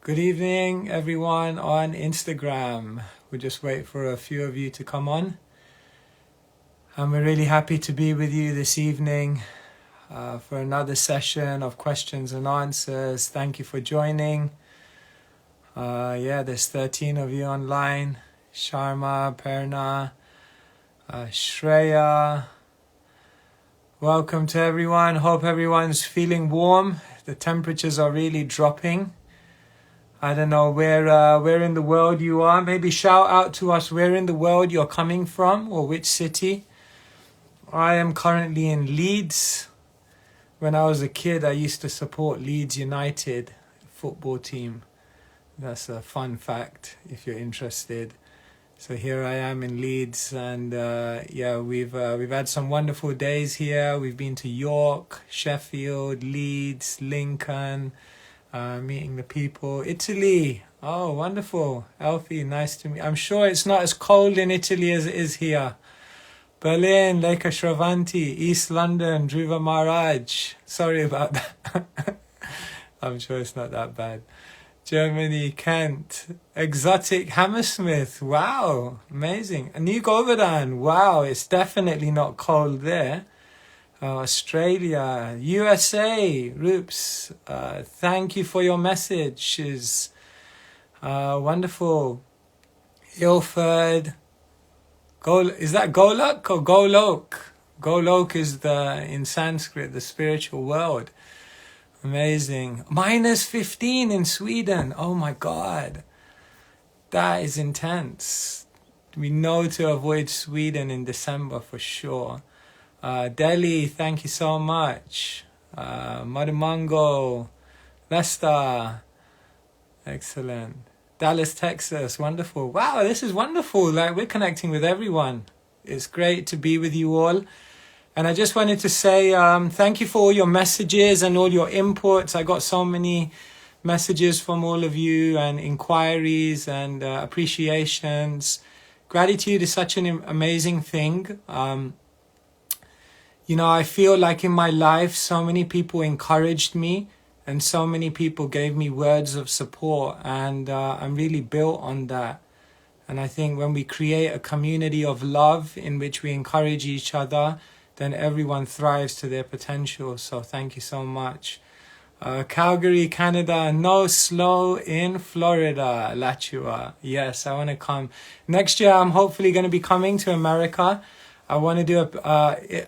Good evening, everyone on Instagram. We'll just wait for a few of you to come on. And we're really happy to be with you this evening for another session of questions and answers. Thank you for joining. There's 13 of you online. Sharma, Perna, Shreya. Welcome to everyone. Hope everyone's feeling warm. The temperatures are really dropping. I don't know where in the world you are. Maybe shout out to us where in the world you're coming from or which city. I am currently in Leeds. When I was a kid, I used to support Leeds United football team. That's a fun fact if you're interested. So here I am in Leeds, and we've had some wonderful days here. We've been to York, Sheffield, Leeds, Lincoln. Meeting the people. Italy. Oh, wonderful. Elfie, nice to meet. I'm sure it's not as cold in Italy as it is here. Berlin, Lake Shravanti, East London, Dhruva Maharaj. Sorry about that. I'm sure it's not that bad. Germany, Kent, exotic Hammersmith. Wow, amazing. New Govardhan. Wow, it's definitely not cold there. Australia, USA, Roops, thank you for your messages. Wonderful. Ilford. Is that Golok or Golok? Golok is in Sanskrit, the spiritual world. Amazing. -15 in Sweden. Oh my God. That is intense. We know to avoid Sweden in December for sure. Delhi, thank you so much. Madamango, Leicester, excellent. Dallas, Texas, wonderful. Wow, this is wonderful. Like, we're connecting with everyone. It's great to be with you all. And I just wanted to say thank you for all your messages and all your inputs. I got so many messages from all of you and inquiries and appreciations. Gratitude is such an amazing thing. I feel like in my life, so many people encouraged me and so many people gave me words of support, and I'm really built on that. And I think when we create a community of love in which we encourage each other, then everyone thrives to their potential. So thank you so much. Calgary, Canada, no slow in Florida, Lachua. Yes, I want to come. Next year, I'm hopefully going to be coming to America. I want to do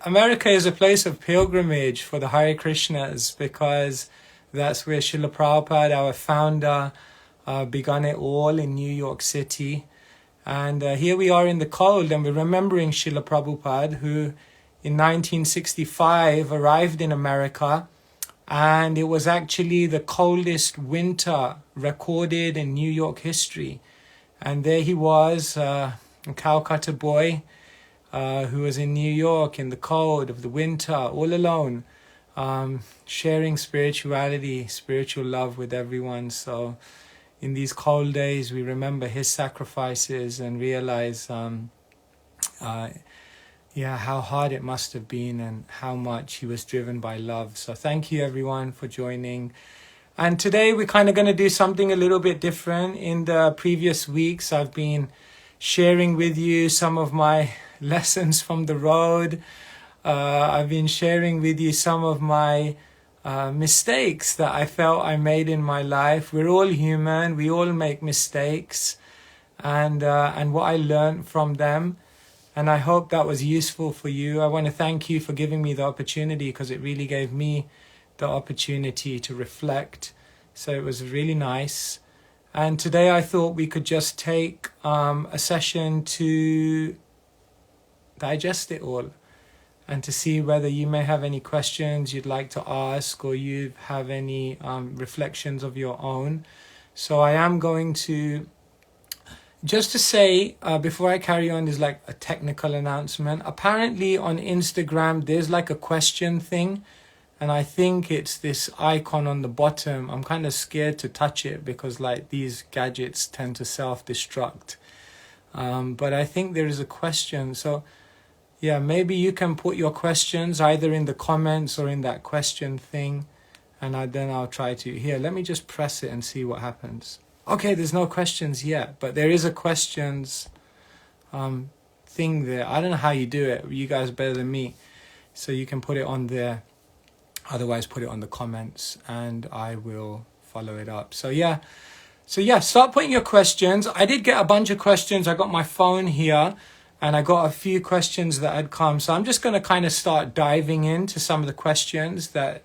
America is a place of pilgrimage for the Hare Krishnas, because that's where Srila Prabhupada, our founder, began it all in New York City. And here we are in the cold, and we're remembering Srila Prabhupada, who in 1965 arrived in America, and it was actually the coldest winter recorded in New York history. And there he was, a Calcutta boy, who was in New York in the cold of the winter, all alone, sharing spirituality, spiritual love with everyone. So in these cold days, we remember his sacrifices and realize how hard it must have been and how much he was driven by love. So thank you everyone for joining. And today we're kind of going to do something a little bit different. In the previous weeks, I've been sharing with you some of my lessons from the road. I've been sharing with you some of my mistakes that I felt I made in my life. We're all human. We all make mistakes, and what I learned from them. And I hope that was useful for you. I want to thank you for giving me the opportunity, because it really gave me the opportunity to reflect. So it was really nice. And today I thought we could just take a session to digest it all and to see whether you may have any questions you'd like to ask, or you have any reflections of your own. So I am going to, just to say, before I carry on, there's like a technical announcement. Apparently on Instagram, there's like a question thing. And I think it's this icon on the bottom. I'm kind of scared to touch it because like these gadgets tend to self-destruct. But I think there is a question. So yeah, maybe you can put your questions either in the comments or in that question thing. And then I'll try to, here, let me just press it and see what happens. Okay, there's no questions yet, but there is a questions thing there. I don't know how you do it. You guys are better than me. So you can put it on there. Otherwise, put it on the comments and I will follow it up. So yeah, start putting your questions. I did get a bunch of questions. I got my phone here and I got a few questions that had come. So I'm just going to kind of start diving into some of the questions that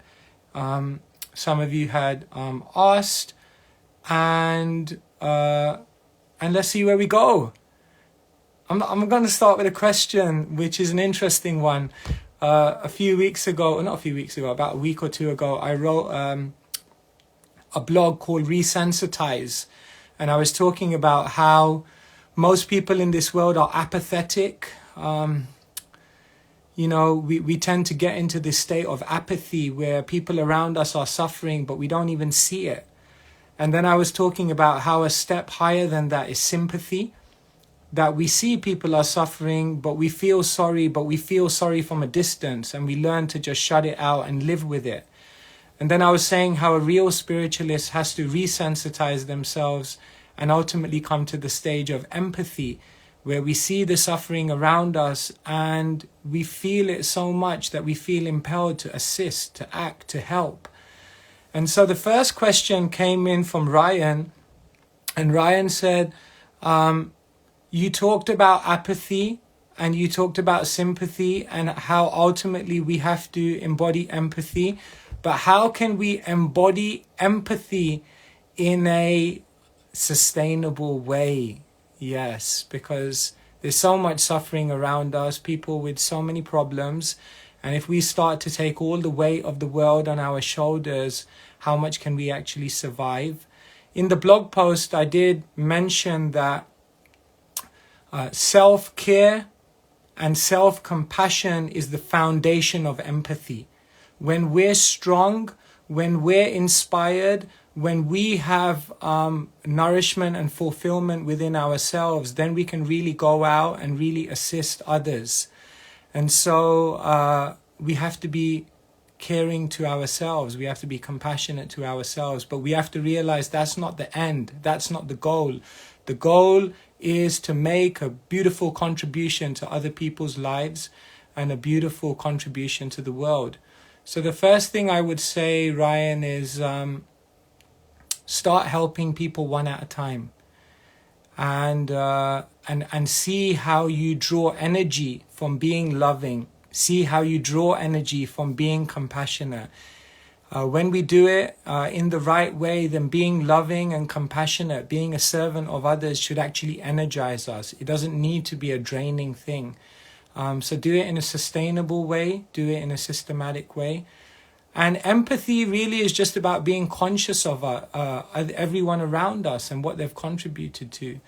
some of you had asked. And let's see where we go. I'm going to start with a question, which is an interesting one. About a week or two ago, I wrote a blog called Resensitize. And I was talking about how most people in this world are apathetic. We tend to get into this state of apathy where people around us are suffering, but we don't even see it. And then I was talking about how a step higher than that is sympathy, that we see people are suffering, but we feel sorry from a distance, and we learn to just shut it out and live with it. And then I was saying how a real spiritualist has to resensitize themselves and ultimately come to the stage of empathy, where we see the suffering around us and we feel it so much that we feel impelled to assist, to act, to help. And so the first question came in from Ryan, and Ryan said, you talked about apathy and you talked about sympathy and how ultimately we have to embody empathy. But how can we embody empathy in a sustainable way? Yes, because there's so much suffering around us, people with so many problems. And if we start to take all the weight of the world on our shoulders, how much can we actually survive? In the blog post, I did mention that self-care and self-compassion is the foundation of empathy. When we're strong, when we're inspired, when we have nourishment and fulfillment within ourselves, then we can really go out and really assist others. And so we have to be caring to ourselves. We have to be compassionate to ourselves. But we have to realize that's not the end. That's not the goal. The goal is to make a beautiful contribution to other people's lives and a beautiful contribution to the world. So the first thing I would say, Ryan, is start helping people one at a time, and see how you draw energy from being loving. See how you draw energy from being compassionate. When we do it in the right way, then being loving and compassionate, being a servant of others should actually energize us. It doesn't need to be a draining thing. So do it in a sustainable way, do it in a systematic way. And empathy really is just about being conscious of everyone around us and what they've contributed to.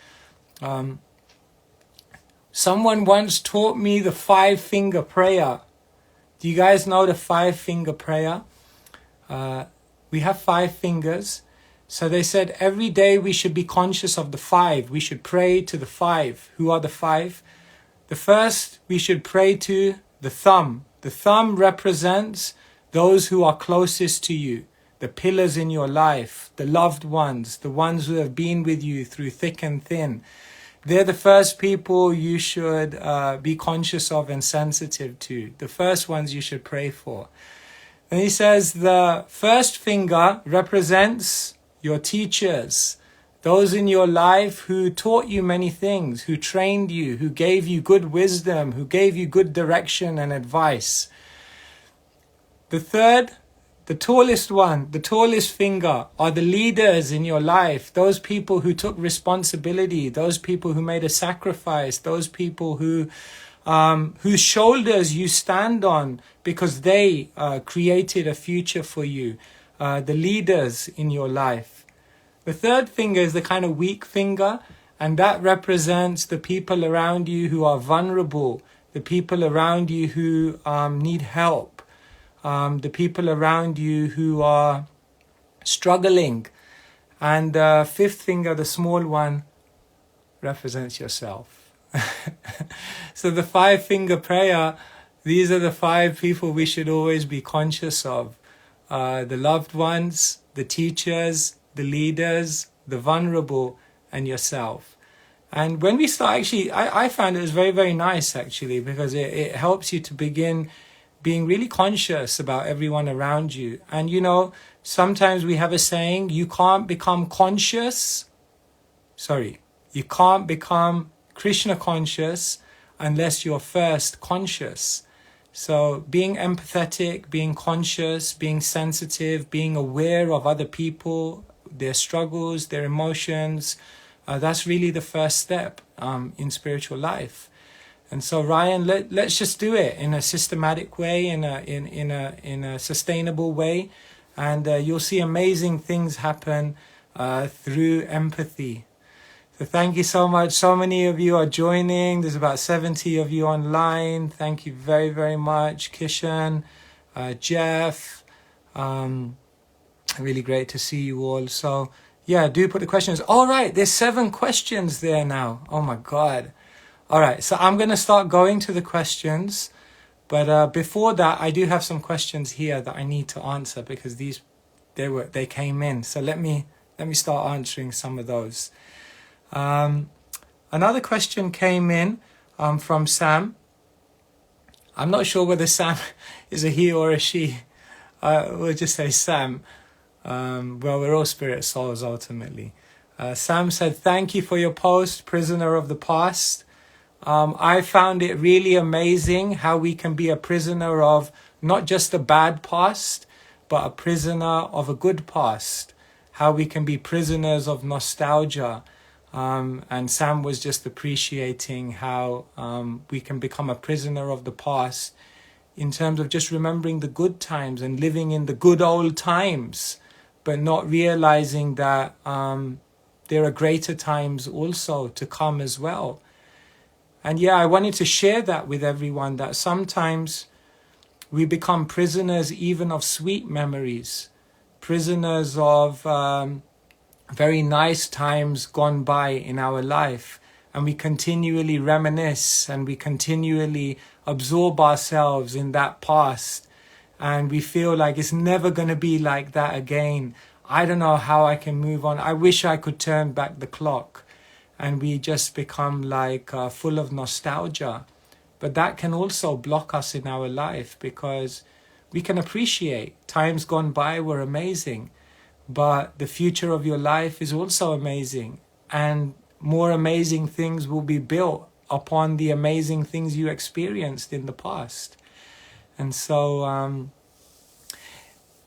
Someone once taught me the 5-finger prayer. Do you guys know the 5-finger prayer? We have 5 fingers. So they said every day we should be conscious of the 5. We should pray to the 5. Who are the 5? The first, we should pray to the thumb. The thumb represents those who are closest to you, the pillars in your life, the loved ones, the ones who have been with you through thick and thin. They're the first people you should be conscious of and sensitive to. The first ones you should pray for. And he says the first finger represents your teachers, those in your life who taught you many things, who trained you, who gave you good wisdom, who gave you good direction and advice. The third, the tallest finger are the leaders in your life, those people who took responsibility, those people who made a sacrifice, those people whose shoulders you stand on because they created a future for you, the leaders in your life. The third finger is the kind of weak finger, and that represents the people around you who are vulnerable, the people around you who need help, the people around you who are struggling. And the fifth finger, the small one, represents yourself. So the 5-finger prayer, these are the 5 people we should always be conscious of. the loved ones, the teachers, the leaders, the vulnerable, and yourself. And when we start, actually, I found it was very, very nice, actually, because it helps you to begin being really conscious about everyone around you. And, you know, sometimes we have a saying, you can't become Krishna conscious unless you're first conscious. So being empathetic, being conscious, being sensitive, being aware of other people, their struggles, their emotions, that's really the first step in spiritual life. And so, Ryan, let's just do it in a systematic way, in a sustainable way, and you'll see amazing things happen through empathy. So thank you so much. So many of you are joining. There's about 70 of you online. Thank you very, very much. Kishan, Jeff, really great to see you all. So yeah, do put the questions. All right, there's 7 questions there now. Oh my God. All right, so I'm going to start going to the questions. But before that, I do have some questions here that I need to answer because they came in. So let me start answering some of those. Another question came in from Sam. I'm not sure whether Sam is a he or a she. We'll just say Sam. Well, we're all spirit souls ultimately. Sam said, thank you for your post, Prisoner of the Past. I found it really amazing how we can be a prisoner of not just a bad past, but a prisoner of a good past. How we can be prisoners of nostalgia. And Sam was just appreciating how we can become a prisoner of the past in terms of just remembering the good times and living in the good old times, but not realizing that there are greater times also to come as well. And yeah, I wanted to share that with everyone, that sometimes we become prisoners even of sweet memories, prisoners of very nice times gone by in our life, and we continually reminisce and we continually absorb ourselves in that past, and we feel like it's never going to be like that again. I don't know how I can move on. I wish I could turn back the clock. And we just become like full of nostalgia. But that can also block us in our life because we can appreciate times gone by were amazing. But the future of your life is also amazing. And more amazing things will be built upon the amazing things you experienced in the past. And so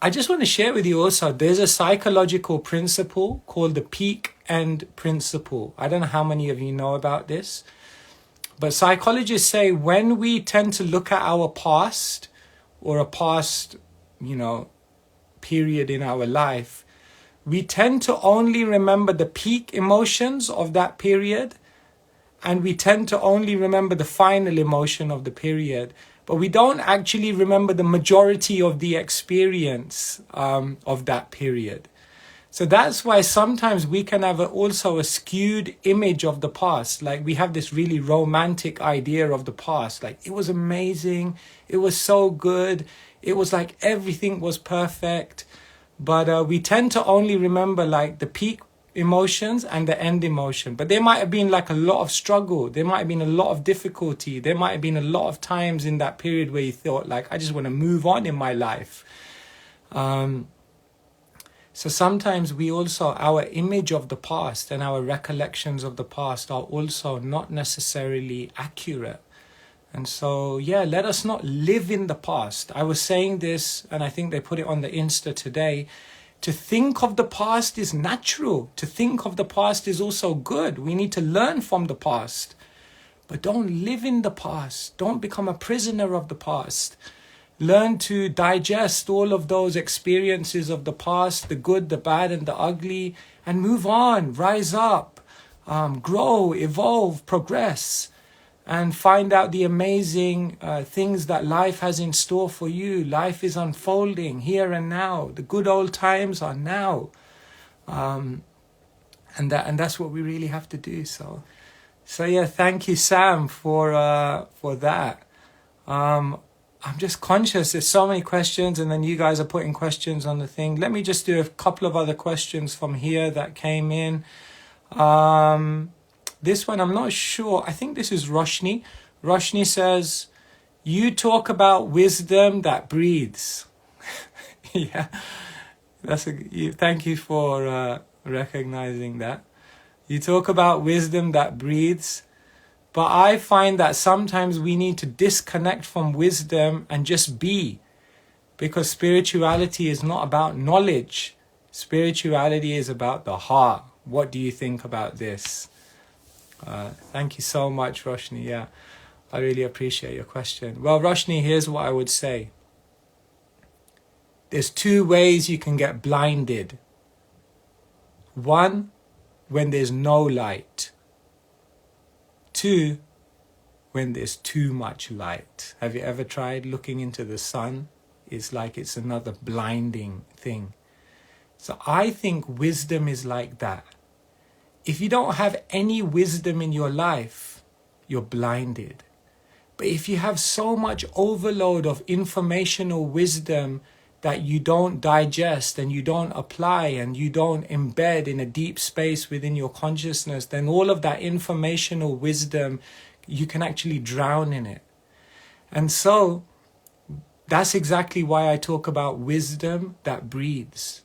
I just want to share with you also, there's a psychological principle called the peak end principle. I don't know how many of you know about this, but psychologists say when we tend to look at our past or a past, period in our life, we tend to only remember the peak emotions of that period, and we tend to only remember the final emotion of the period. But we don't actually remember the majority of the experience of that period. So that's why sometimes we can have also a skewed image of the past. Like we have this really romantic idea of the past. Like it was amazing. It was so good. It was like everything was perfect. But we tend to only remember like the peak emotions and the end emotion. But there might have been like a lot of struggle. There might have been a lot of difficulty. There might have been a lot of times in that period where you thought like, I just want to move on in my life. So sometimes we also, our image of the past and our recollections of the past are also not necessarily accurate. And so, yeah, let us not live in the past. I was saying this, and I think they put it on the Insta today. To think of the past is natural. To think of the past is also good. We need to learn from the past. But don't live in the past. Don't become a prisoner of the past. Learn to digest all of those experiences of the past, the good, the bad, and the ugly, and move on, rise up, grow, evolve, progress, and find out the amazing things that life has in store for you. Life is unfolding here and now. The good old times are now. And that's what we really have to do. So yeah, thank you, Sam, for that. I'm just conscious there's so many questions, and then you guys are putting questions on the thing. Let me just do a couple of other questions from here that came in. This one, I'm not sure. I think this is Roshni. Roshni says, you talk about wisdom that breathes. Yeah, thank you for recognizing that. You talk about wisdom that breathes, but I find that sometimes we need to disconnect from wisdom and just be, because spirituality is not about knowledge. Spirituality is about the heart. What do you think about this? Thank you so much, Roshni. Yeah, I really appreciate your question. Well, Roshni, here's what I would say. There's two ways you can get blinded. One, when there's no light. Two, when there's too much light. Have you ever tried looking into the sun? It's like it's another blinding thing. So I think wisdom is like that. If you don't have any wisdom in your life, you're blinded. But if you have so much overload of informational wisdom that you don't digest and you don't apply and you don't embed in a deep space within your consciousness, then all of that informational wisdom, you can actually drown in it. And so that's exactly why I talk about wisdom that breathes.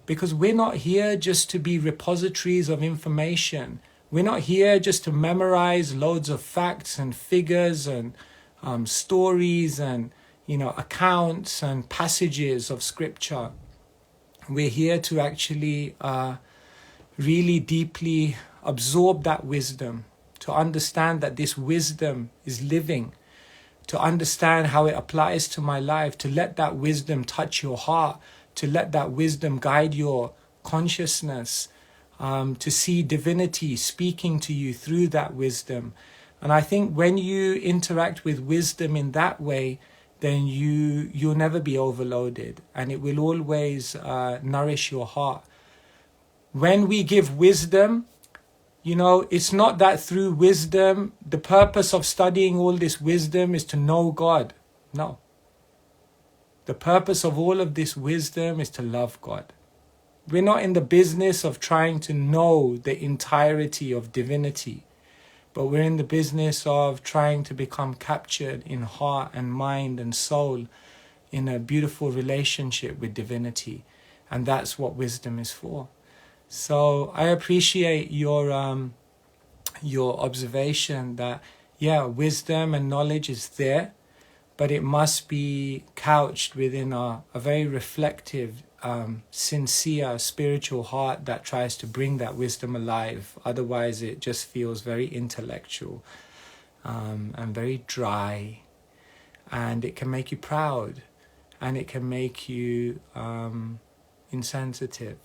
Because we're not here just to be repositories of information. We're not here just to memorize loads of facts and figures and stories and accounts and passages of scripture. We're here to actually really deeply absorb that wisdom, to understand that this wisdom is living, to understand how it applies to my life, to let that wisdom touch your heart, to let that wisdom guide your consciousness, to see divinity speaking to you through that wisdom. And I think when you interact with wisdom in that way, then you'll never be overloaded, and it will always nourish your heart. When we give wisdom, it's not that through wisdom, the purpose of studying all this wisdom is to know God. No. The purpose of all of this wisdom is to love God. We're not in the business of trying to know the entirety of divinity, but we're in the business of trying to become captured in heart and mind and soul in a beautiful relationship with divinity. And that's what wisdom is for. So I appreciate your observation that, wisdom and knowledge is there, but it must be couched within a very reflective, sincere, spiritual heart that tries to bring that wisdom alive. Otherwise, it just feels very intellectual and very dry. And it can make you proud, and it can make you insensitive.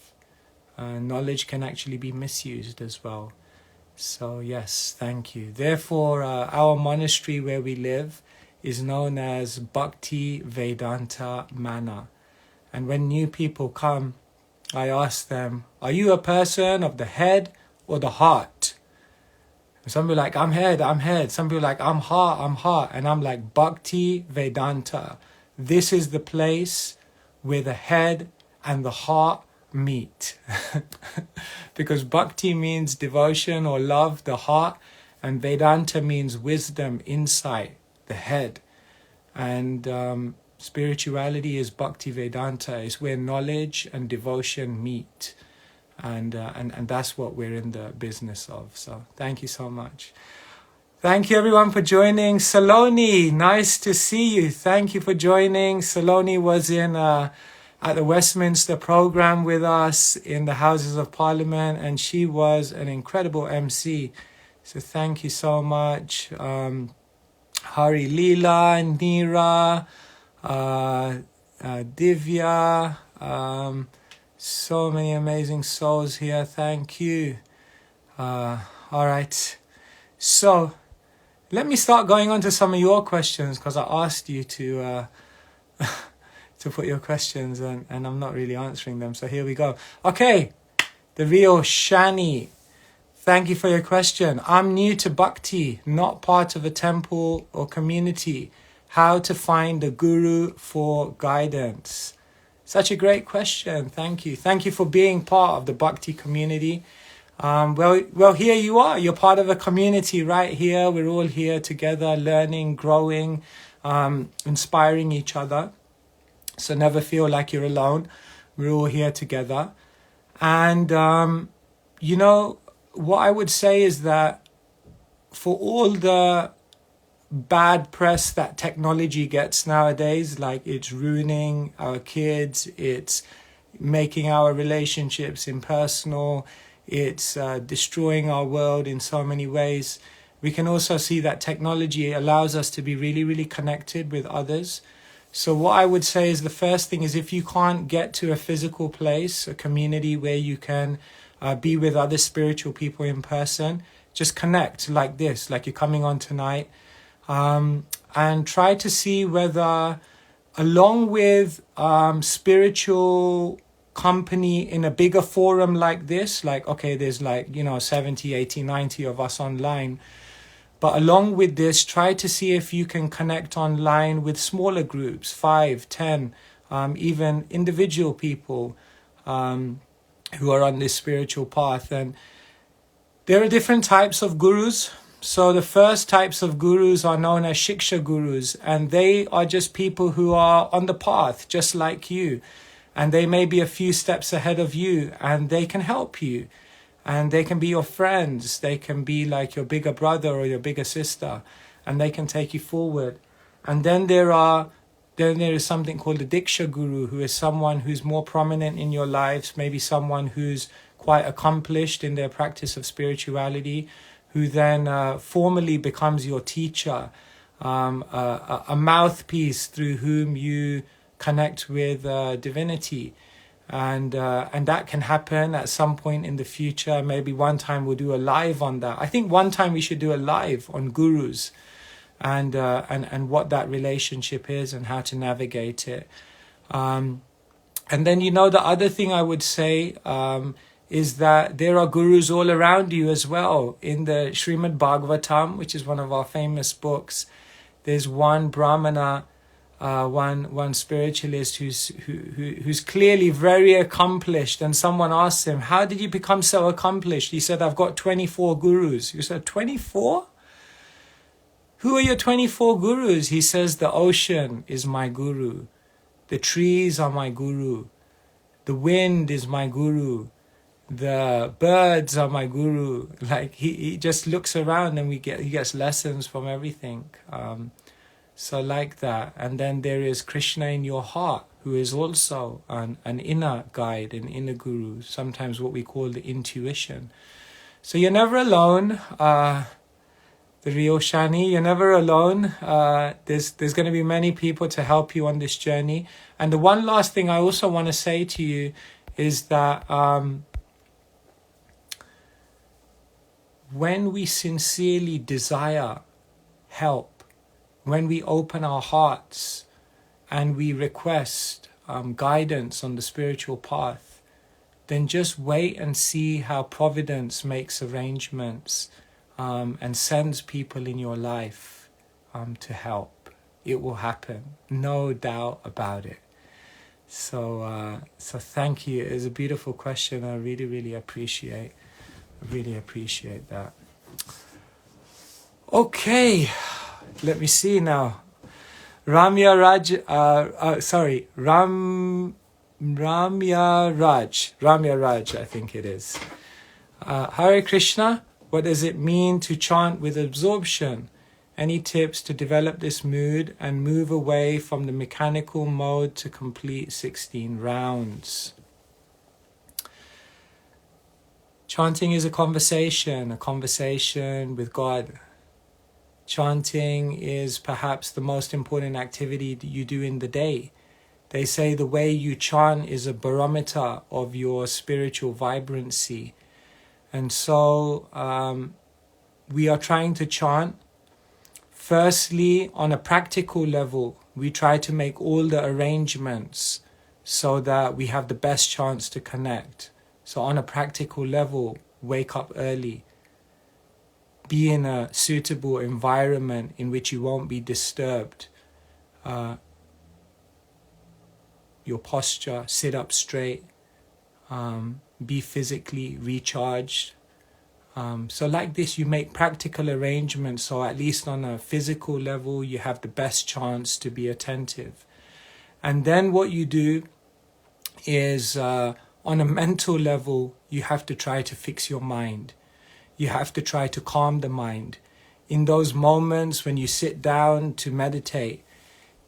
Knowledge can actually be misused as well. So yes, thank you. Therefore, our monastery where we live is known as Bhakti Vedanta Mana. And when new people come, I ask them, are you a person of the head or the heart? And some people are like, I'm head. Some people are like, I'm heart. And I'm like, Bhakti Vedanta. This is the place where the head and the heart meet. Because Bhakti means devotion or love, the heart, and Vedanta means wisdom, insight, the head. And spirituality is Bhakti Vedanta. It's where knowledge and devotion meet. And that's what we're in the business of. So thank you so much. Thank you everyone for joining. Saloni, nice to see you. Thank you for joining. Saloni was in at the Westminster program with us in the Houses of Parliament, and she was an incredible MC. So thank you so much. Hari Leela, Neera, Divya, so many amazing souls here. Thank you. All right. So let me start going on to some of your questions, because I asked you to to put your questions, and I'm not really answering them. So here we go. Okay. The real Shani. Thank you for your question. I'm new to Bhakti, not part of a temple or community. how to find a guru for guidance. Such a great question. Thank you. Thank you for being part of the Bhakti community. Well, here you are. You're part of a community right here. We're all here together, learning, growing, inspiring each other. So never feel like you're alone. We're all here together. And, what I would say is that for all the bad press that technology gets nowadays, like it's ruining our kids, it's making our relationships impersonal, it's destroying our world in so many ways, we can also see that technology allows us to be really, really connected with others. So what I would say is the first thing is, if you can't get to a physical place, a community where you can be with other spiritual people in person, just connect like this, like you're coming on tonight, and try to see whether, along with spiritual company in a bigger forum like this, like, okay, there's 70, 80, 90 of us online, but along with this, try to see if you can connect online with smaller groups, 5, 10, even individual people who are on this spiritual path. And there are different types of gurus. So the first types of gurus are known as Shiksha gurus, and they are just people who are on the path, just like you. And they may be a few steps ahead of you, and they can help you. And they can be your friends. They can be like your bigger brother or your bigger sister, and they can take you forward. And then there is something called the Diksha Guru, who is someone who's more prominent in your lives, maybe someone who's quite accomplished in their practice of spirituality, who then formally becomes your teacher, a mouthpiece through whom you connect with divinity. And that can happen at some point in the future. Maybe one time we'll do a live on that. I think one time we should do a live on gurus and what that relationship is and how to navigate it. And then, the other thing I would say is that there are gurus all around you as well. In the Srimad Bhagavatam, which is one of our famous books, there's one Brahmana, one spiritualist who's clearly very accomplished, and someone asked him, how did you become so accomplished? He said, I've got 24 gurus. You said, 24? Who are your 24 gurus? He says, the ocean is my guru, the trees are my guru, the wind is my guru, the birds are my guru. Like he just looks around and he gets lessons from everything. So like that. And then there is Krishna in your heart, who is also an inner guide, an inner guru, sometimes what we call the intuition. So you're never alone. The real Shani, you're never alone. There's going to be many people to help you on this journey. And the one last thing I also want to say to you is that when we sincerely desire help, when we open our hearts and we request guidance on the spiritual path, then just wait and see how Providence makes arrangements and sends people in your life to help. It will happen, no doubt about it. So thank you. It's a beautiful question. I really, really appreciate that. Okay. Let me see now. Ramya Raj, I think it is. Hare Krishna, what does it mean to chant with absorption? Any tips to develop this mood and move away from the mechanical mode to complete 16 rounds? Chanting is a conversation with God. Chanting is perhaps the most important activity that you do in the day. They say the way you chant is a barometer of your spiritual vibrancy. And so we are trying to chant. Firstly, on a practical level, we try to make all the arrangements so that we have the best chance to connect. So on a practical level, wake up early. Be in a suitable environment in which you won't be disturbed. your posture, sit up straight, be physically recharged. So like this, you make practical arrangements, so at least on a physical level, you have the best chance to be attentive. And then what you do is, on a mental level, you have to try to fix your mind. You have to try to calm the mind. In those moments when you sit down to meditate,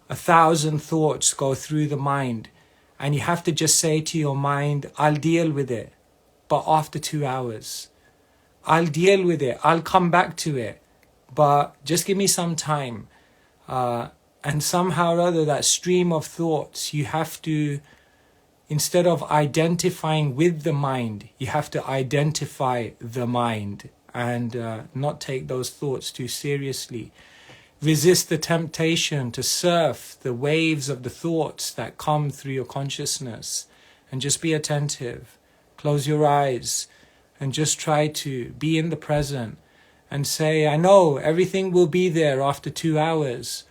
1,000 thoughts go through the mind, and you have to just say to your mind, I'll deal with it, but after 2 hours. I'll deal with it, I'll come back to it, but just give me some time. And somehow or other, that stream of thoughts, you have to, instead of identifying with the mind, you have to identify the mind and not take those thoughts too seriously. Resist the temptation to surf the waves of the thoughts that come through your consciousness, and just be attentive. Close your eyes and just try to be in the present and say, I know everything will be there after 2 hours,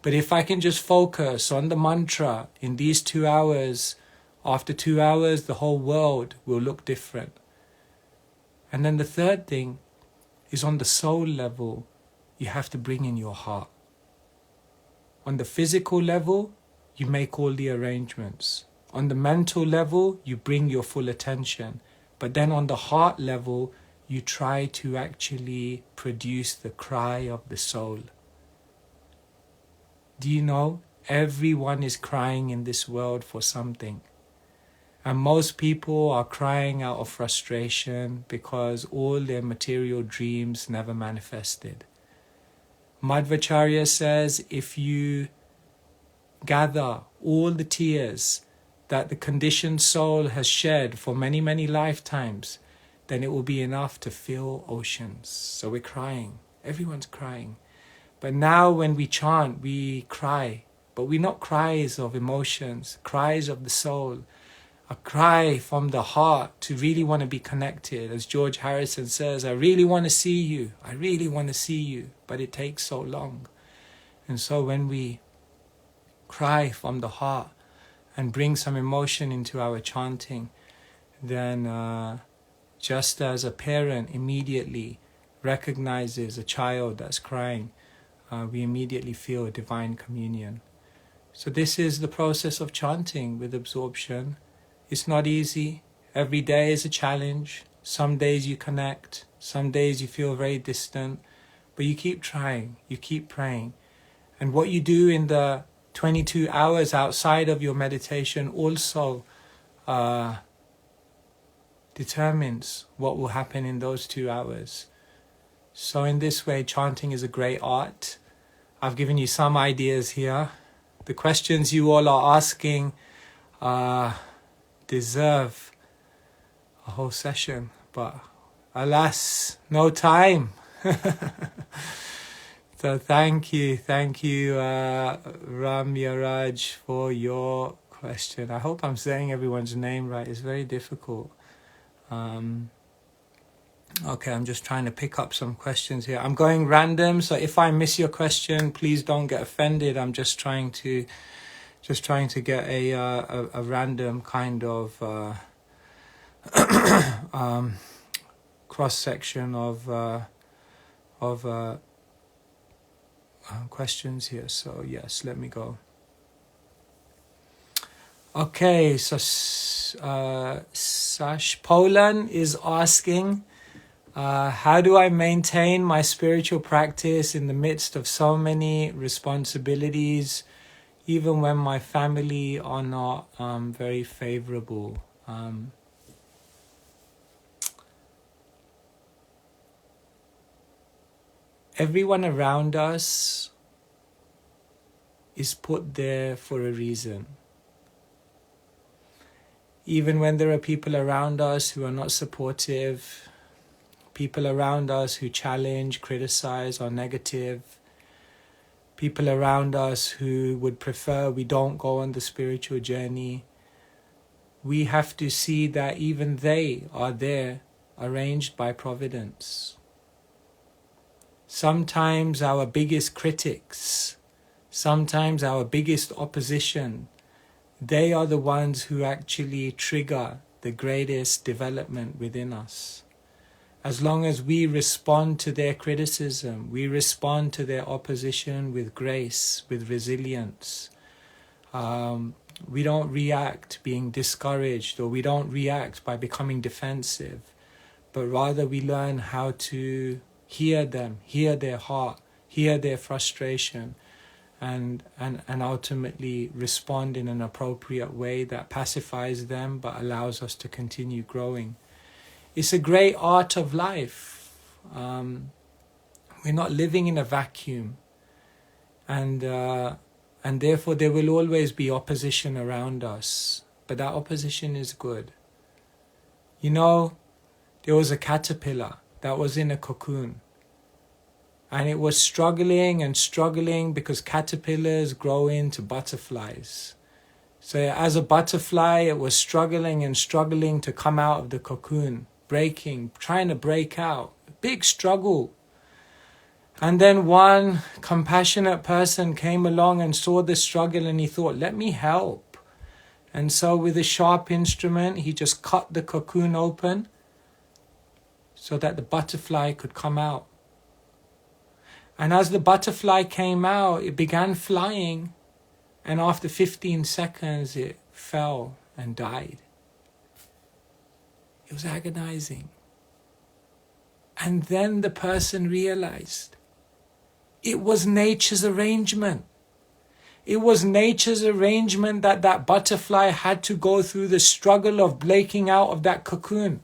but if I can just focus on the mantra in these 2 hours, after 2 hours, the whole world will look different. And then the third thing is, on the soul level, you have to bring in your heart. On the physical level, you make all the arrangements. On the mental level, you bring your full attention. But then on the heart level, you try to actually produce the cry of the soul. Do you know? Everyone is crying in this world for something. And most people are crying out of frustration because all their material dreams never manifested. Madhvacharya says, if you gather all the tears that the conditioned soul has shed for many, many lifetimes, then it will be enough to fill oceans. So we're crying. Everyone's crying. But now when we chant, we cry. But we're not cries of emotions, cries of the soul. A cry from the heart to really want to be connected. As George Harrison says, I really want to see you. I really want to see you. But it takes so long. And so when we cry from the heart and bring some emotion into our chanting, then just as a parent immediately recognizes a child that's crying, we immediately feel a divine communion. So this is the process of chanting with absorption. It's not easy. Every day is a challenge. Some days you connect. Some days you feel very distant. But you keep trying. You keep praying. And what you do in the 22 hours outside of your meditation also determines what will happen in those 2 hours. So in this way, chanting is a great art. I've given you some ideas here. The questions you all are asking deserve a whole session, but alas, no time. So thank you, Ramyaraj, for your question. I hope I'm saying everyone's name right. It's very difficult. Okay, I'm just trying to pick up some questions here. I'm going random, so if I miss your question, please don't get offended. I'm just trying to get a random kind of cross section of questions here. So yes, let me go. Okay, so Sash Polan is asking, how do I maintain my spiritual practice in the midst of so many responsibilities, even when my family are not very favorable? Everyone around us is put there for a reason. Even when there are people around us who are not supportive, people around us who challenge, criticize, are negative, people around us who would prefer we don't go on the spiritual journey, we have to see that even they are there, arranged by providence. Sometimes our biggest critics, sometimes our biggest opposition, they are the ones who actually trigger the greatest development within us. As long as we respond to their criticism, we respond to their opposition with grace, with resilience. We don't react being discouraged, or we don't react by becoming defensive, but rather we learn how to hear them, hear their heart, hear their frustration, and ultimately respond in an appropriate way that pacifies them but allows us to continue growing. It's a great art of life. We're not living in a vacuum, and therefore there will always be opposition around us, but that opposition is good. You know, there was a caterpillar that was in a cocoon, and it was struggling and struggling because caterpillars grow into butterflies. So as a butterfly, it was struggling and struggling to come out of the cocoon, breaking, trying to break out. Big struggle. And then one compassionate person came along and saw the struggle, and he thought, let me help. And so with a sharp instrument, he just cut the cocoon open so that the butterfly could come out. And as the butterfly came out, it began flying, and after 15 seconds, it fell and died. It was agonizing. And then the person realized it was nature's arrangement. It was nature's arrangement that that butterfly had to go through the struggle of breaking out of that cocoon.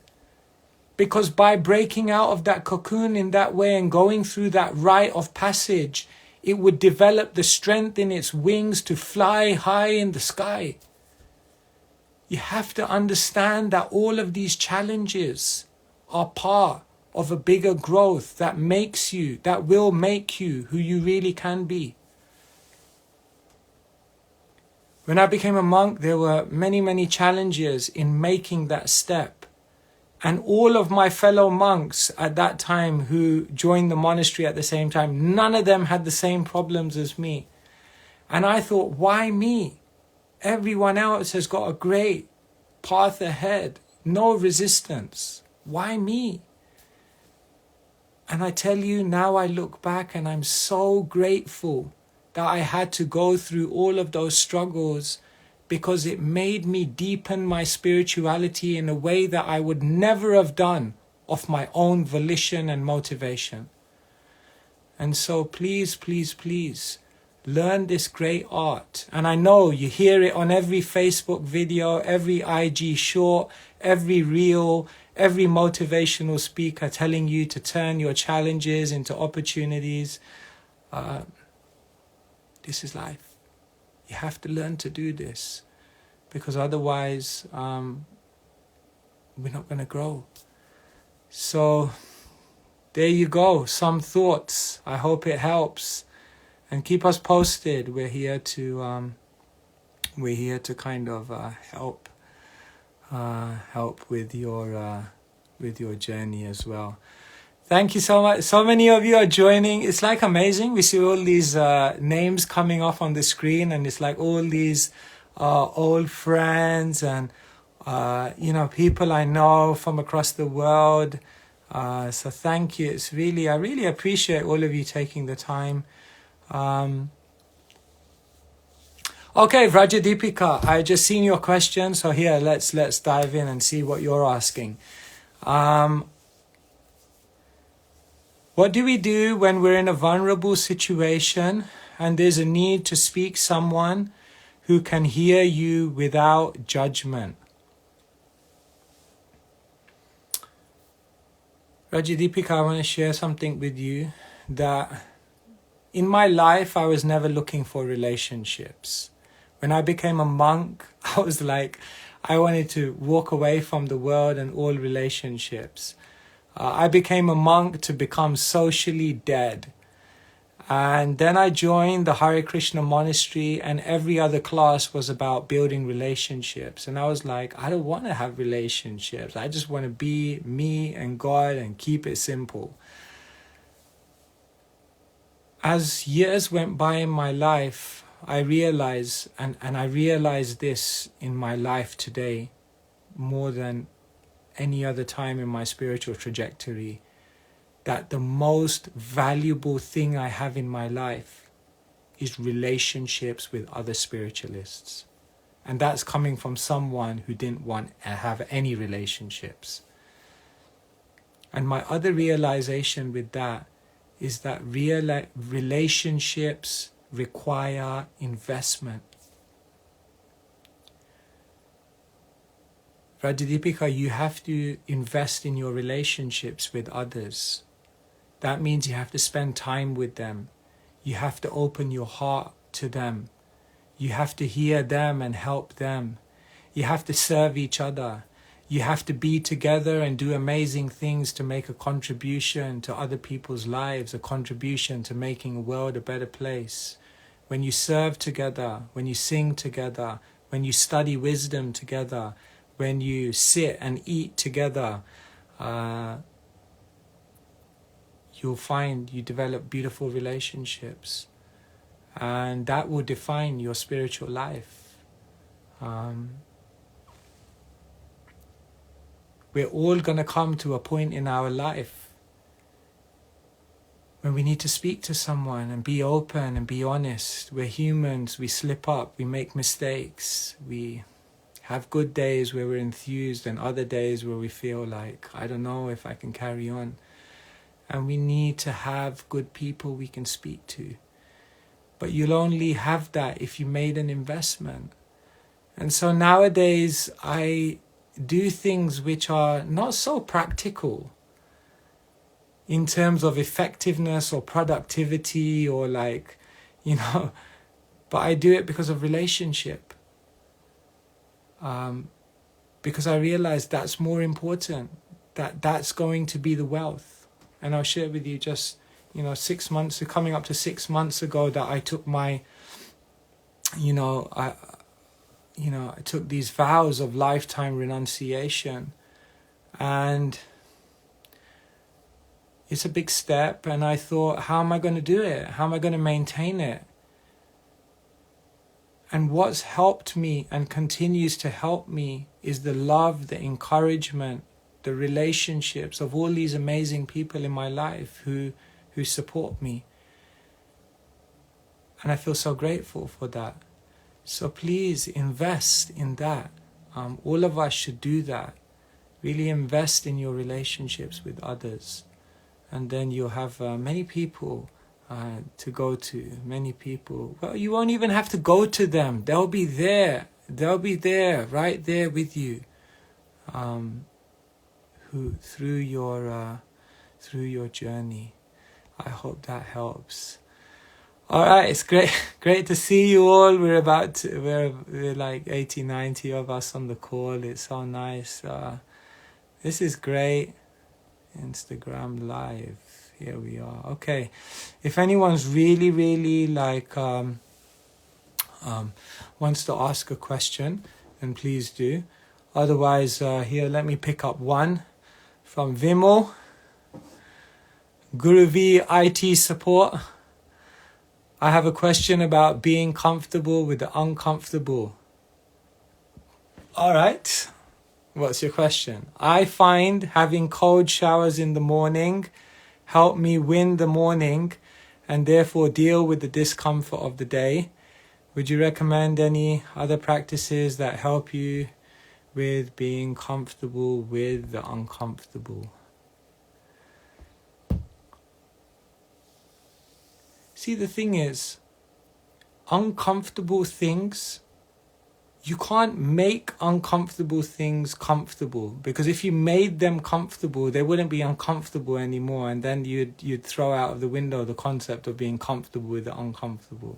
Because by breaking out of that cocoon in that way and going through that rite of passage, it would develop the strength in its wings to fly high in the sky. You have to understand that all of these challenges are part of a bigger growth that will make you who you really can be. When I became a monk, there were many, many challenges in making that step. And all of my fellow monks at that time who joined the monastery at the same time, none of them had the same problems as me. And I thought, why me? Everyone else has got a great path ahead, no resistance. Why me? And I tell you, now I look back and I'm so grateful that I had to go through all of those struggles, because it made me deepen my spirituality in a way that I would never have done of my own volition and motivation. And so please, please, please, learn this great art. And I know you hear it on every Facebook video, every IG short, every reel, every motivational speaker telling you to turn your challenges into opportunities. This is life. You have to learn to do this, because otherwise we're not going to grow. So there you go, some thoughts. I hope it helps, and keep us posted. We're here to kind of help with your journey as well. Thank you so much. So many of you are joining. It's like amazing. We see all these names coming off on the screen, and it's like all these old friends and people I know from across the world. So thank you. I really appreciate all of you taking the time. Okay, Vrajadipika, I just seen your question, so here let's dive in and see what you're asking. What do we do when we're in a vulnerable situation and there's a need to speak someone who can hear you without judgment? Rajadipika, I want to share something with you that in my life, I was never looking for relationships. When I became a monk, I was like, I wanted to walk away from the world and all relationships. I became a monk to become socially dead. And then I joined the Hare Krishna monastery, and every other class was about building relationships. And I was like, I don't want to have relationships. I just want to be me and God and keep it simple. as years went by in my life, I realized, and I realized this in my life today more than any other time in my spiritual trajectory, that the most valuable thing I have in my life is relationships with other spiritualists. And that's coming from someone who didn't want to have any relationships. And my other realization with that is that relationships require investment. Rajadipika, you have to invest in your relationships with others. That means you have to spend time with them. You have to open your heart to them. You have to hear them and help them. You have to serve each other. You have to be together and do amazing things to make a contribution to other people's lives, a contribution to making the world a better place. When you serve together, when you sing together, when you study wisdom together, when you sit and eat together, you'll find you develop beautiful relationships. And that will define your spiritual life. We're all going to come to a point in our life when we need to speak to someone and be open and be honest. We're humans, we slip up, we make mistakes, we have good days where we're enthused and other days where we feel like, I don't know if I can carry on. And we need to have good people we can speak to. But you'll only have that if you made an investment. And so nowadays I do things which are not so practical in terms of effectiveness or productivity or but I do it because of relationship. Because I realize that's more important, that's going to be the wealth. And I'll share with you just, 6 months, coming up to 6 months ago, that I took my, I took these vows of lifetime renunciation. And it's a big step. And I thought, how am I going to do it? How am I going to maintain it? And what's helped me and continues to help me is the love, the encouragement, the relationships of all these amazing people in my life who support me. And I feel so grateful for that. So please invest in that. All of us should do that. Really invest in your relationships with others. And then you'll have many people to go to, many people. Well, you won't even have to go to them. They'll be there. They'll be there, right there with you. Who through your journey. I hope that helps. All right, it's great to see you all. We're like 80, 90 of us on the call. It's so nice. This is great. Instagram Live. Here we are. Okay, if anyone's really wants to ask a question, then please do. Otherwise, here, let me pick up one from Vimal. Guru V IT support. I have a question about being comfortable with the uncomfortable. All right. What's your question? I find having cold showers in the morning help me win the morning and therefore deal with the discomfort of the day. Would you recommend any other practices that help you with being comfortable with the uncomfortable? See, the thing is, uncomfortable things, you can't make uncomfortable things comfortable, because if you made them comfortable, they wouldn't be uncomfortable anymore, and then you'd throw out of the window the concept of being comfortable with the uncomfortable.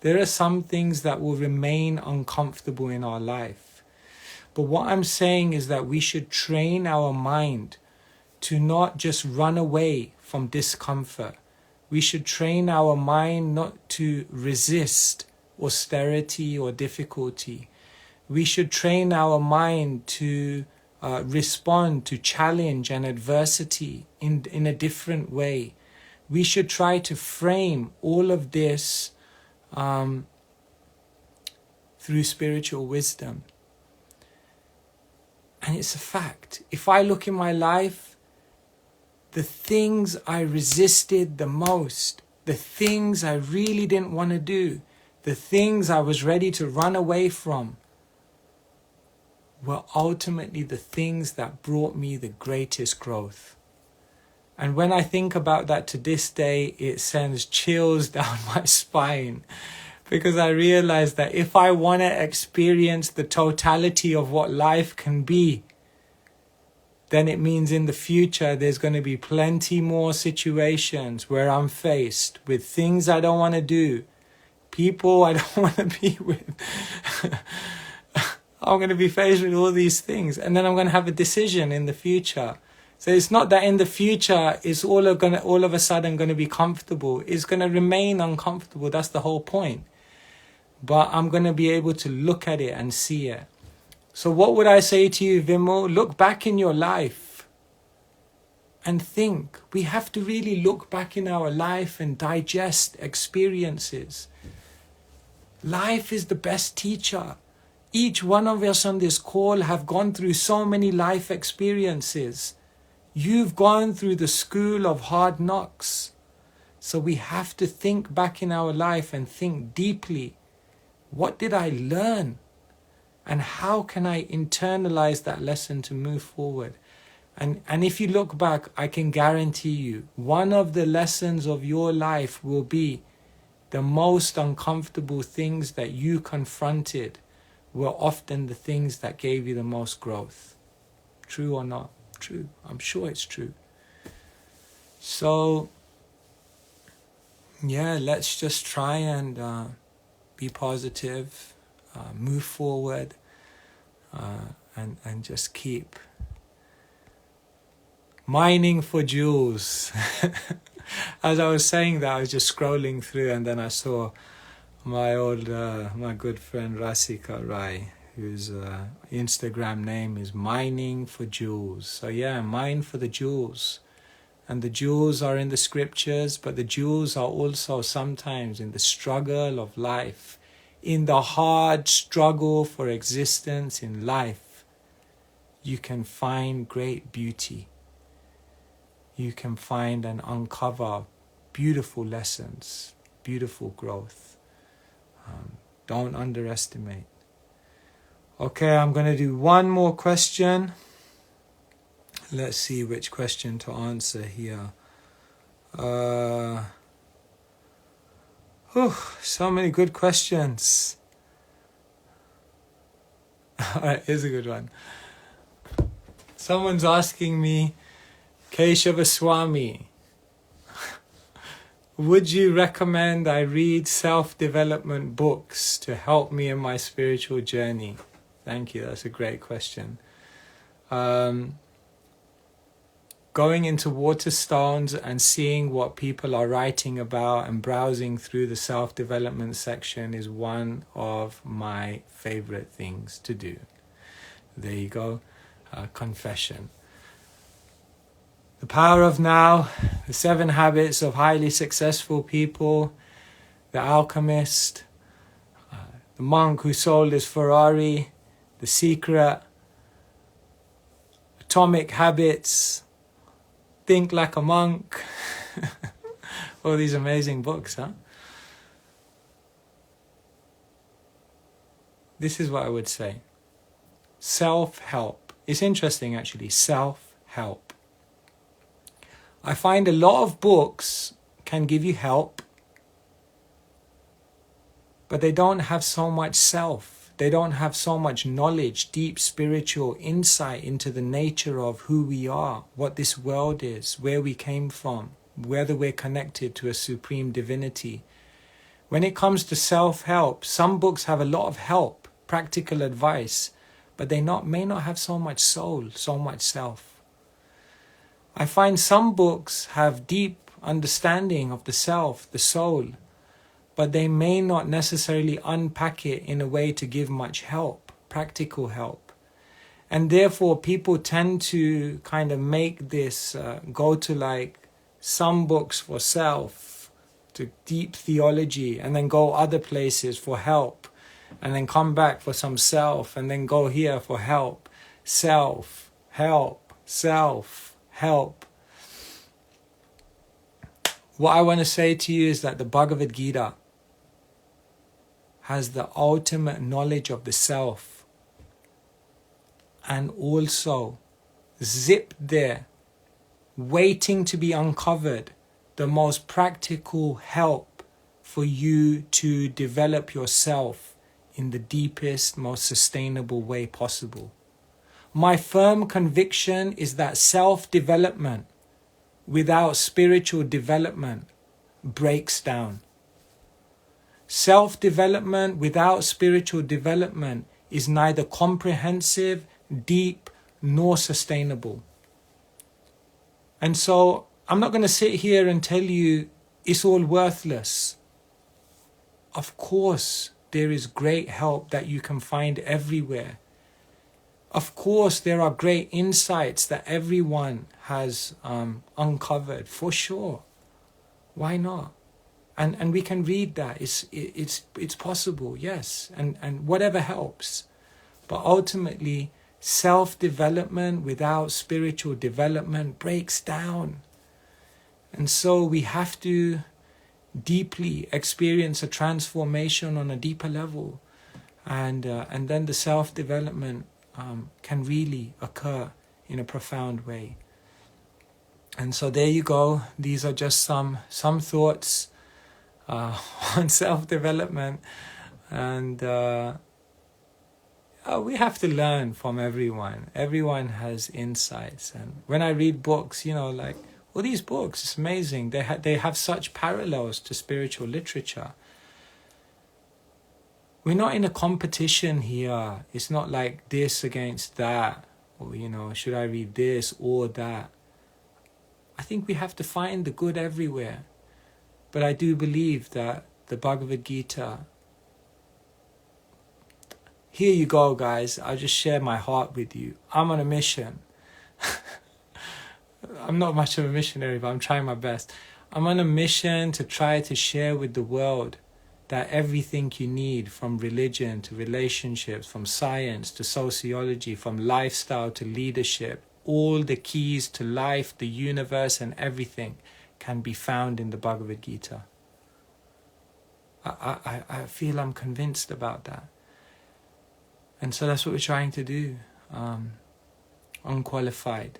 There are some things that will remain uncomfortable in our life. But what I'm saying is that we should train our mind to not just run away from discomfort. We should train our mind not to resist austerity or difficulty. We should train our mind to respond to challenge and adversity in a different way. we should try to frame all of this through spiritual wisdom. And it's a fact. If I look in my life, the things I resisted the most, the things I really didn't want to do, the things I was ready to run away from, were ultimately the things that brought me the greatest growth. And when I think about that to this day, it sends chills down my spine, because I realize that if I want to experience the totality of what life can be, then it means in the future there's going to be plenty more situations where I'm faced with things I don't want to do, people I don't want to be with. I'm going to be faced with all these things, and then I'm going to have a decision in the future. So it's not that in the future it's all of a sudden going to be comfortable. It's going to remain uncomfortable. That's the whole point. But I'm going to be able to look at it and see it. So what would I say to you, Vimal? Look back in your life and think. We have to really look back in our life and digest experiences. Life is the best teacher. Each one of us on this call have gone through so many life experiences. You've gone through the school of hard knocks. So we have to think back in our life and think deeply. What did I learn? And how can I internalize that lesson to move forward? And if you look back, I can guarantee you, one of the lessons of your life will be the most uncomfortable things that you confronted were often the things that gave you the most growth. True or not? True. I'm sure it's true. So, yeah, let's just try and be positive, move forward, and just keep mining for jewels. As I was saying that, I was just scrolling through, and then I saw my good friend Rasika Rai, whose Instagram name is Mining for Jewels. So yeah, mine for the jewels. And the jewels are in the scriptures, but the jewels are also sometimes in the struggle of life, in the hard struggle for existence in life. You can find great beauty. You can find and uncover beautiful lessons, beautiful growth. Don't underestimate. Okay, I'm going to do one more question. Let's see which question to answer here. So many good questions. Alright, here's a good one. Someone's asking me, Keshava Swami, would you recommend I read self-development books to help me in my spiritual journey? Thank you, that's a great question. Going into Waterstones and seeing what people are writing about and browsing through the self-development section is one of my favorite things to do. There you go, confession. The Power of Now, The 7 Habits of Highly Successful People, The Alchemist, The Monk Who Sold His Ferrari, The Secret, Atomic Habits, Think Like a Monk. All these amazing books, huh? This is what I would say. Self-help. It's interesting actually, self-help. I find a lot of books can give you help, but they don't have so much self. They don't have so much knowledge, deep spiritual insight into the nature of who we are, what this world is, where we came from, whether we're connected to a supreme divinity. When it comes to self-help, some books have a lot of help, practical advice, but they may not have so much soul, so much self. I find some books have deep understanding of the self, the soul, but they may not necessarily unpack it in a way to give much help, practical help. And therefore people tend to kind of make this, go to like some books for self, to deep theology, and then go other places for help, and then come back for some self, and then go here for help. Self, help, self, help. What I want to say to you is that the Bhagavad Gita has the ultimate knowledge of the self, and also zipped there, waiting to be uncovered, the most practical help for you to develop yourself in the deepest, most sustainable way possible. My firm conviction is that self-development without spiritual development breaks down. Self-development without spiritual development is neither comprehensive, deep, nor sustainable. And so I'm not going to sit here and tell you it's all worthless. Of course, there is great help that you can find everywhere. Of course, there are great insights that everyone has uncovered, for sure. Why not? And we can read that. It's possible, yes. And whatever helps. But ultimately, self-development without spiritual development breaks down. And so we have to deeply experience a transformation on a deeper level. And then the self-development can really occur in a profound way. And so there you go. These are just some thoughts on self-development. And we have to learn from everyone. Everyone has insights. And when I read books, like all these books, it's amazing. They have such parallels to spiritual literature. We're not in a competition here. It's not like this against that. Or, should I read this or that? I think we have to find the good everywhere. But I do believe that the Bhagavad Gita... Here you go, guys. I'll just share my heart with you. I'm on a mission. I'm not much of a missionary, but I'm trying my best. I'm on a mission to try to share with the world that everything you need, from religion to relationships, from science to sociology, from lifestyle to leadership, all the keys to life, the universe, and everything can be found in the Bhagavad Gita. I feel I'm convinced about that. And so that's what we're trying to do, unqualified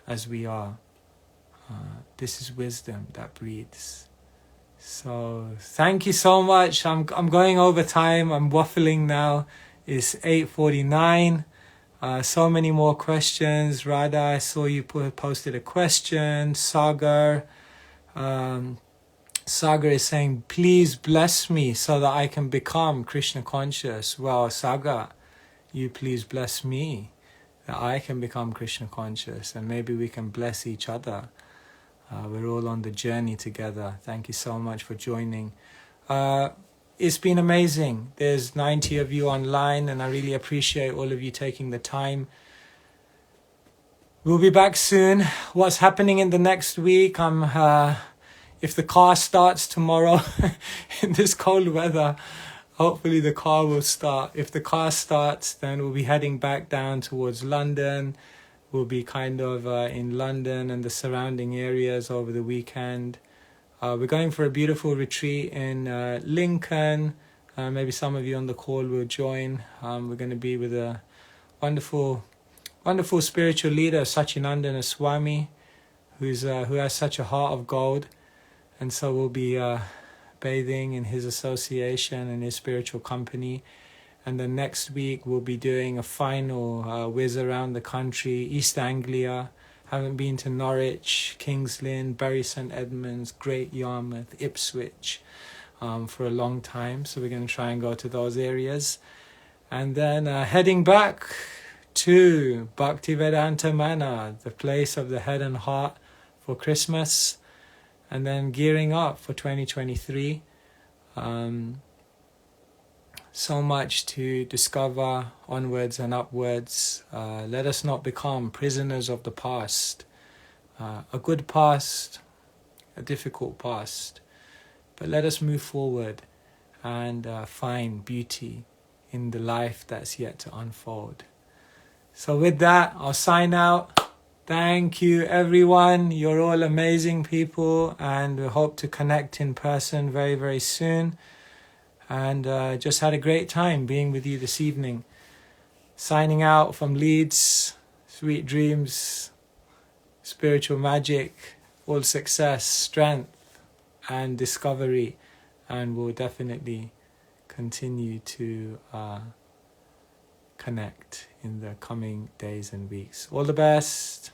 as we are. This is wisdom that breathes. So thank you so much. I'm going over time. I'm waffling now. It's 8:49. So many more questions. Radha, I saw you posted a question. Sagar is saying, please bless me so that I can become Krishna conscious. Well, Sagar, you please bless me that I can become Krishna conscious, and maybe we can bless each other. We're all on the journey together. Thank you so much for joining. It's been amazing. There's 90 of you online, and I really appreciate all of you taking the time. We'll be back soon. What's happening in the next week? If the car starts tomorrow in this cold weather, hopefully the car will start. If the car starts, then we'll be heading back down towards London. We'll be kind of in London and the surrounding areas over the weekend. We're going for a beautiful retreat in Lincoln. Maybe some of you on the call will join. We're going to be with a wonderful spiritual leader, Keshava Swami, who has such a heart of gold. And so we'll be bathing in his association and his spiritual company. And then next week we'll be doing a final whiz around the country, East Anglia. Haven't been to Norwich, Kings Lynn, Bury St Edmunds, Great Yarmouth, Ipswich for a long time. So we're going to try and go to those areas. And then heading back to Bhaktivedanta Mana, the place of the head and heart, for Christmas. And then gearing up for 2023. So much to discover, onwards and upwards. Let us not become prisoners of the past. A good past, a difficult past. But let us move forward and find beauty in the life that's yet to unfold. So with that, I'll sign out. Thank you, everyone. You're all amazing people, and we hope to connect in person very, very soon. And just had a great time being with you this evening. Signing out from Leeds. Sweet dreams, spiritual magic, all success, strength, and discovery. And we'll definitely continue to connect in the coming days and weeks. All the best.